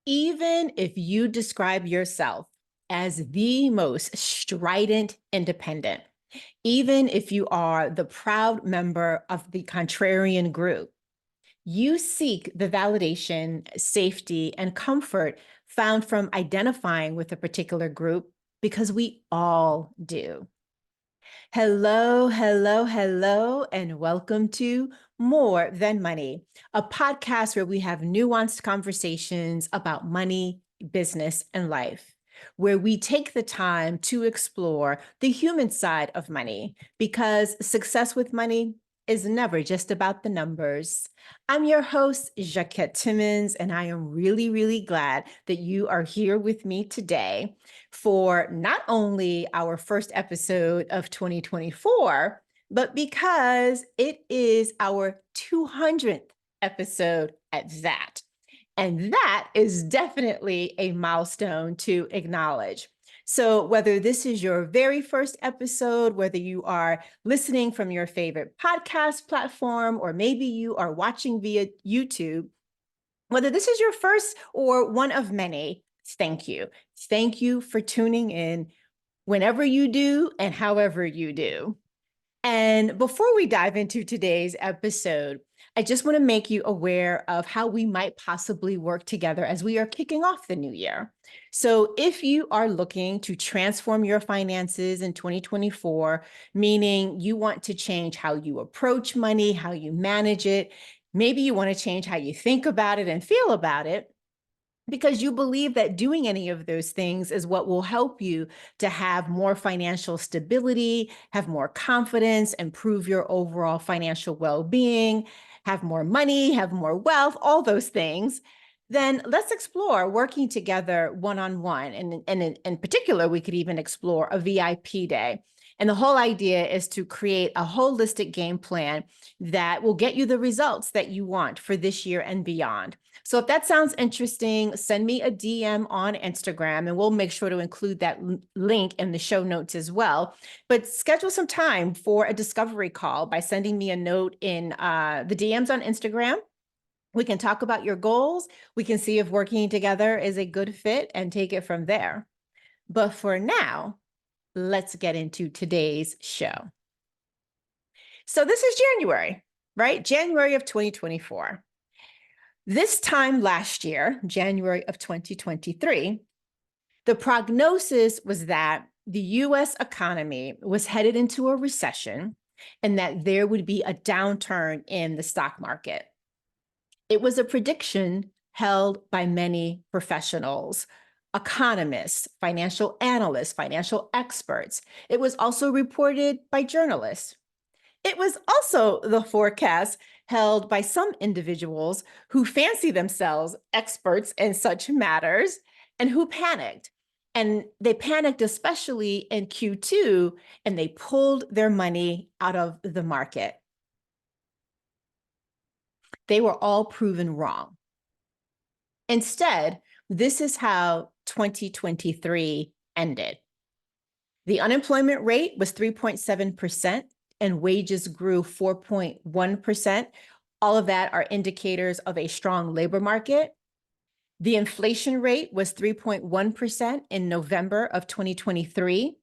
Even if you describe yourself as the most strident independent, even if you are the proud member of the contrarian group, you seek the validation, safety, and comfort found from identifying with a particular group because we all do. Hello, hello, hello, and welcome to More Than Money, a podcast where we have nuanced conversations about money, business, and life, where we take the time to explore the human side of money because success with money is never just about the numbers. I'm your host, Jacquette Timmons, and I am really, really glad that you are here with me today for not only our first episode of 2024, but because it is our 200th episode at that. And that is definitely a milestone to acknowledge. So, whether this is your very first episode, whether you are listening from your favorite podcast platform, or maybe you are watching via YouTube, whether this is your first or one of many, thank you. Thank you for tuning in whenever you do and however you do. And before we dive into today's episode, I just want to make you aware of how we might possibly work together as we are kicking off the new year. So, if you are looking to transform your finances in 2024, meaning you want to change how you approach money, how you manage it, maybe you want to change how you think about it and feel about it, because you believe that doing any of those things is what will help you to have more financial stability, have more confidence, improve your overall financial well-being, have more money, have more wealth, all those things, then let's explore working together one-on-one. And in particular, we could even explore a VIP day. And the whole idea is to create a holistic game plan that will get you the results that you want for this year and beyond. So if that sounds interesting, send me a DM on Instagram and we'll make sure to include that link in the show notes as well. But schedule some time for a discovery call by sending me a note in the DMs on Instagram. We can talk about your goals. We can see if working together is a good fit and take it from there. But for now, let's get into today's show. So this is January, right? January of 2024. This time last year, January of 2023, the prognosis was that the US economy was headed into a recession and that there would be a downturn in the stock market. It was a prediction held by many professionals, economists, financial analysts, financial experts. It was also reported by journalists. It was also the forecast held by some individuals who fancy themselves experts in such matters and who panicked. And they panicked especially in Q2, and they pulled their money out of the market. They were all proven wrong. Instead, this is how 2023 ended. The unemployment rate was 3.7%. And wages grew 4.1%. All of that are indicators of a strong labor market. The inflation rate was 3.1% in November of 2023.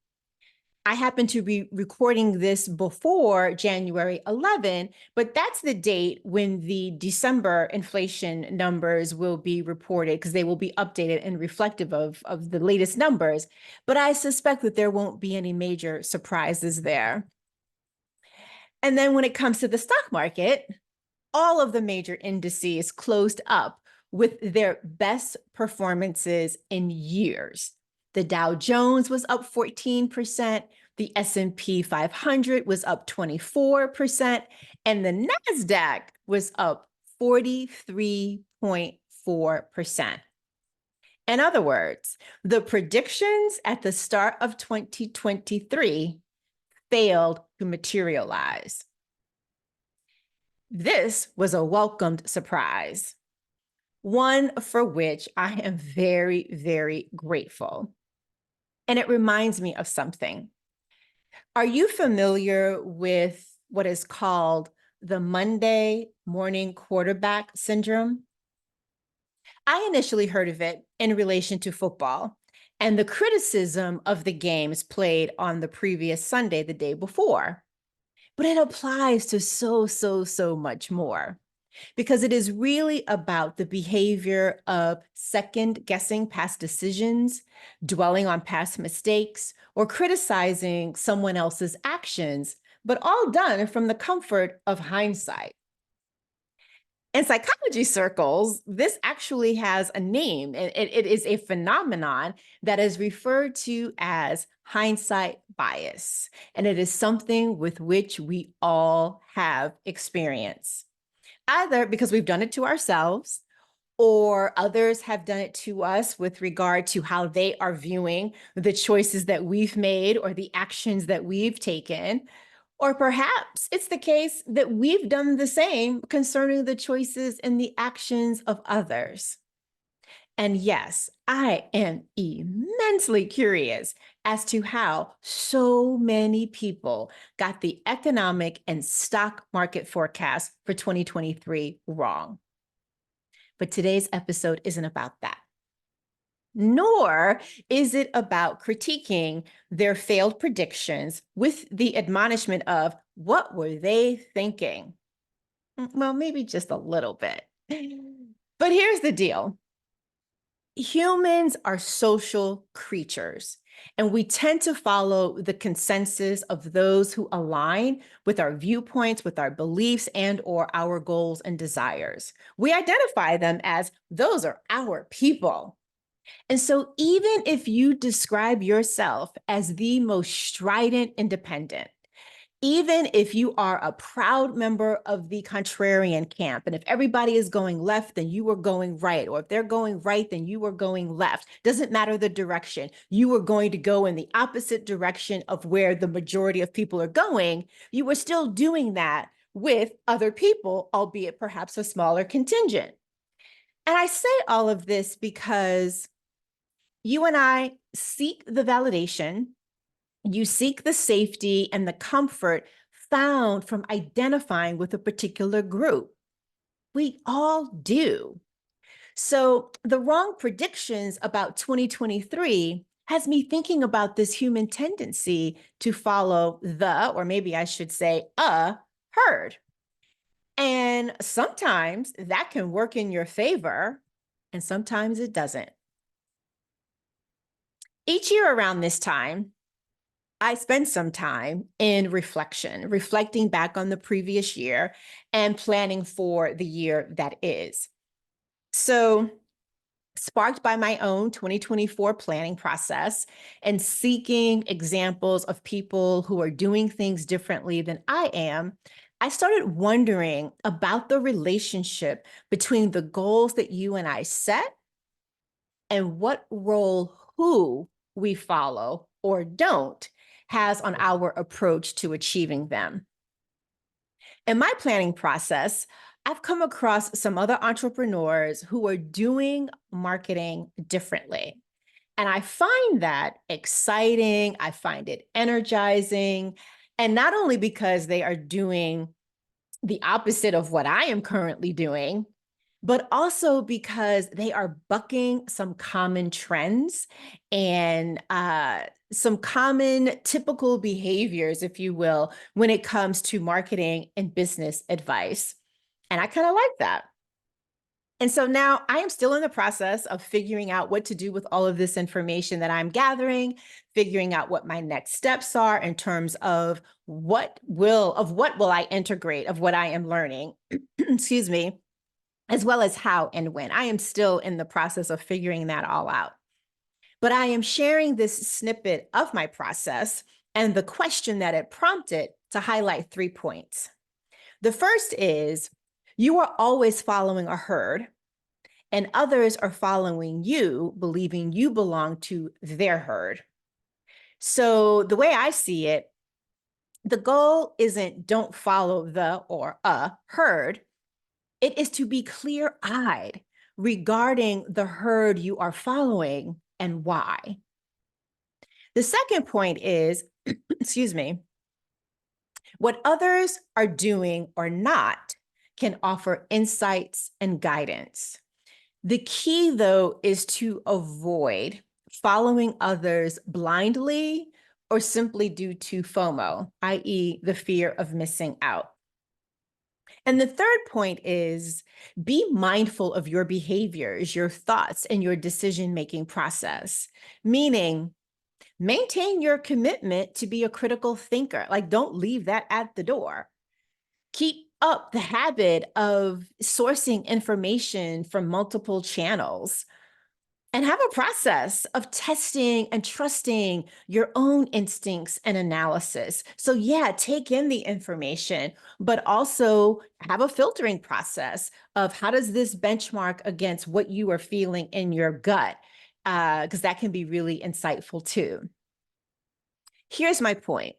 I happen to be recording this before January 11, but that's the date when the December inflation numbers will be reported because they will be updated and reflective of the latest numbers. But I suspect that there won't be any major surprises there. And then when it comes to the stock market, all of the major indices closed up with their best performances in years. The Dow Jones was up 14%, the S&P 500 was up 24%, and the NASDAQ was up 43.4%. In other words, the predictions at the start of 2023 failed to materialize. This was a welcomed surprise, one for which I am very, very grateful. And it reminds me of something. Are you familiar with what is called the Monday morning quarterback syndrome? I initially heard of it in relation to football and the criticism of the games played on the previous Sunday, the day before. But it applies to so much more because it is really about the behavior of second guessing past decisions, dwelling on past mistakes, or criticizing someone else's actions, but all done from the comfort of hindsight. In psychology circles, this actually has a name. It is a phenomenon that is referred to as hindsight bias, and it is something with which we all have experience, either because we've done it to ourselves or others have done it to us with regard to how they are viewing the choices that we've made or the actions that we've taken. Or perhaps it's the case that we've done the same concerning the choices and the actions of others. And yes, I am immensely curious as to how so many people got the economic and stock market forecast for 2023 wrong. But today's episode isn't about that. Nor is it about critiquing their failed predictions with the admonishment of what were they thinking? Well, maybe just a little bit. But here's the deal. Humans are social creatures, and we tend to follow the consensus of those who align with our viewpoints, with our beliefs, and or our goals and desires. We identify them as those are our people. And so even if you describe yourself as the most strident independent, even if you are a proud member of the contrarian camp, and if everybody is going left, then you are going right, or if they're going right, then you are going left. Doesn't matter the direction. You are going to go in the opposite direction of where the majority of people are going. You are still doing that with other people, albeit perhaps a smaller contingent. And I say all of this because you and I seek the validation, you seek the safety and the comfort found from identifying with a particular group. We all do. So the wrong predictions about 2023 has me thinking about this human tendency to follow the, or maybe I should say, a herd. And sometimes that can work in your favor, and sometimes it doesn't. Each year around this time, I spend some time in reflection, reflecting back on the previous year and planning for the year that is. So, sparked by my own 2024 planning process and seeking examples of people who are doing things differently than I am, I started wondering about the relationship between the goals that you and I set and what role who we follow or don't has on our approach to achieving them. In my planning process, I've come across some other entrepreneurs who are doing marketing differently. And I find that exciting, I find it energizing, and not only because they are doing the opposite of what I am currently doing, but also because they are bucking some common trends and some common typical behaviors, if you will, when it comes to marketing and business advice. And I kind of like that. And so now I am still in the process of figuring out what to do with all of this information that I'm gathering, figuring out what my next steps are in terms of what will I integrate of what I am learning, excuse me, as well as how and when. I am still in the process of figuring that all out. But I am sharing this snippet of my process and the question that it prompted to highlight 3 points. The first is you are always following a herd, and others are following you, believing you belong to their herd. So the way I see it, the goal isn't don't follow the or a herd. It is to be clear-eyed regarding the herd you are following and why. The second point is, excuse me, what others are doing or not can offer insights and guidance. The key, though, is to avoid following others blindly or simply due to FOMO, i.e., the fear of missing out. And the third point is be mindful of your behaviors, your thoughts, and your decision-making process, meaning maintain your commitment to be a critical thinker. Like, don't leave that at the door. Keep up the habit of sourcing information from multiple channels and have a process of testing and trusting your own instincts and analysis. So, yeah, take in the information, but also have a filtering process of how does this benchmark against what you are feeling in your gut? Because that can be really insightful too. Here's my point.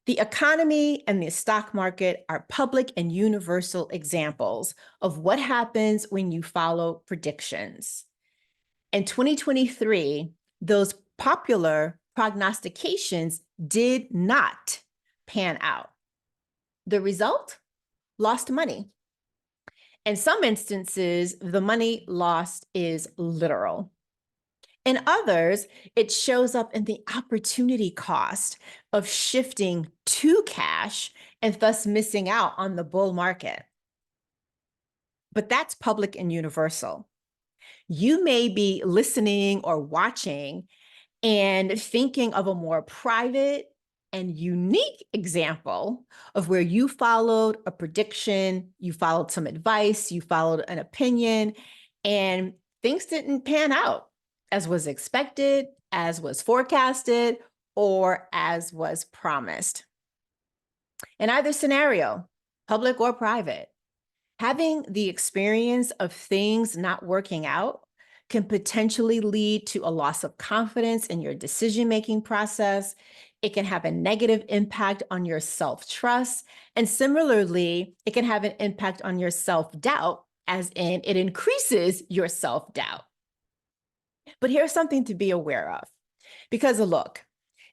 The economy and the stock market are public and universal examples of what happens when you follow predictions. In 2023, those popular prognostications did not pan out. The result? Lost money. In some instances, the money lost is literal. In others, it shows up in the opportunity cost of shifting to cash and thus missing out on the bull market. But that's public and universal. You may be listening or watching and thinking of a more private and unique example of where you followed a prediction, you followed some advice, you followed an opinion, and things didn't pan out as was expected, as was forecasted, or as was promised. In either scenario, public or private, having the experience of things not working out can potentially lead to a loss of confidence in your decision-making process. It can have a negative impact on your self-trust. And similarly, it can have an impact on your self-doubt, as in it increases your self-doubt. But here's something to be aware of. Because look,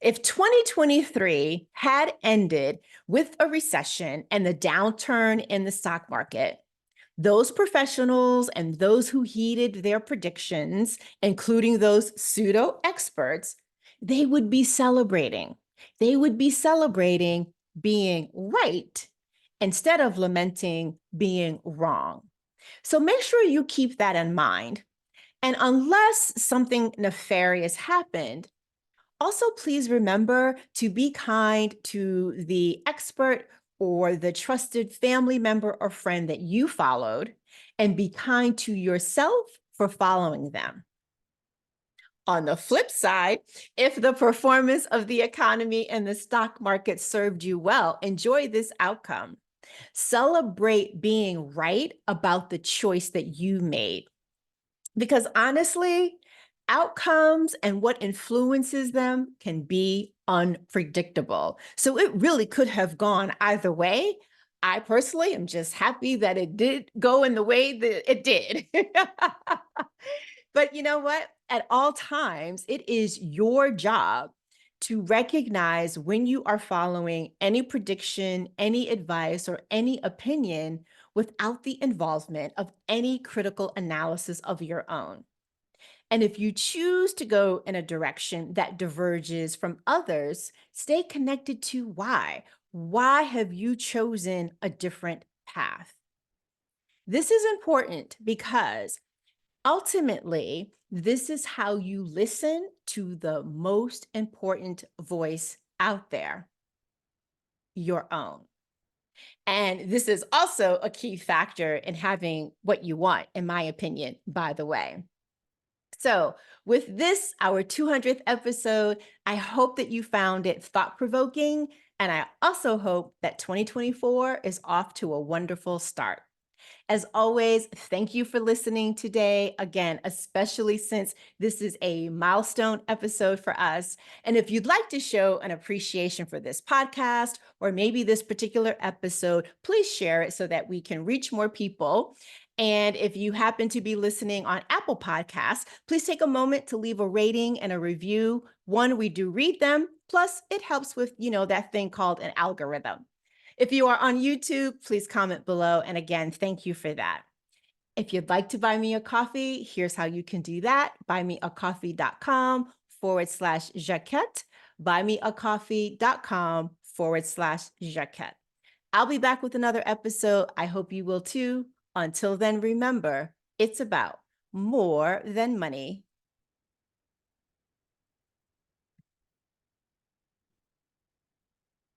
if 2023 had ended with a recession and the downturn in the stock market, those professionals and those who heeded their predictions, including those pseudo experts, they would be celebrating. They would be celebrating being right instead of lamenting being wrong. So make sure you keep that in mind. And unless something nefarious happened, also please remember to be kind to the expert or the trusted family member or friend that you followed, and be kind to yourself for following them. On the flip side, if the performance of the economy and the stock market served you well, enjoy this outcome. Celebrate being right about the choice that you made. Because honestly, outcomes and what influences them can be unpredictable. So it really could have gone either way. I personally am just happy that it did go in the way that it did. But you know what? At all times, it is your job to recognize when you are following any prediction, any advice, or any opinion without the involvement of any critical analysis of your own. And if you choose to go in a direction that diverges from others, stay connected to why. Why have you chosen a different path? This is important because ultimately, this is how you listen to the most important voice out there, your own. And this is also a key factor in having what you want, in my opinion, by the way. So, with this, our 200th episode, I hope that you found it thought-provoking, and I also hope that 2024 is off to a wonderful start. As always, thank you for listening today. Again, especially since this is a milestone episode for us. And if you'd like to show an appreciation for this podcast or maybe this particular episode, please share it so that we can reach more people. And if you happen to be listening on Apple Podcasts, please take a moment to leave a rating and a review. One, we do read them. Plus, it helps with, that thing called an algorithm. If you are on YouTube, please comment below. And again, thank you for that. If you'd like to buy me a coffee, here's how you can do that. Buymeacoffee.com/Jaquette. Buymeacoffee.com/Jaquette. I'll be back with another episode. I hope you will too. Until then, remember, it's about more than money.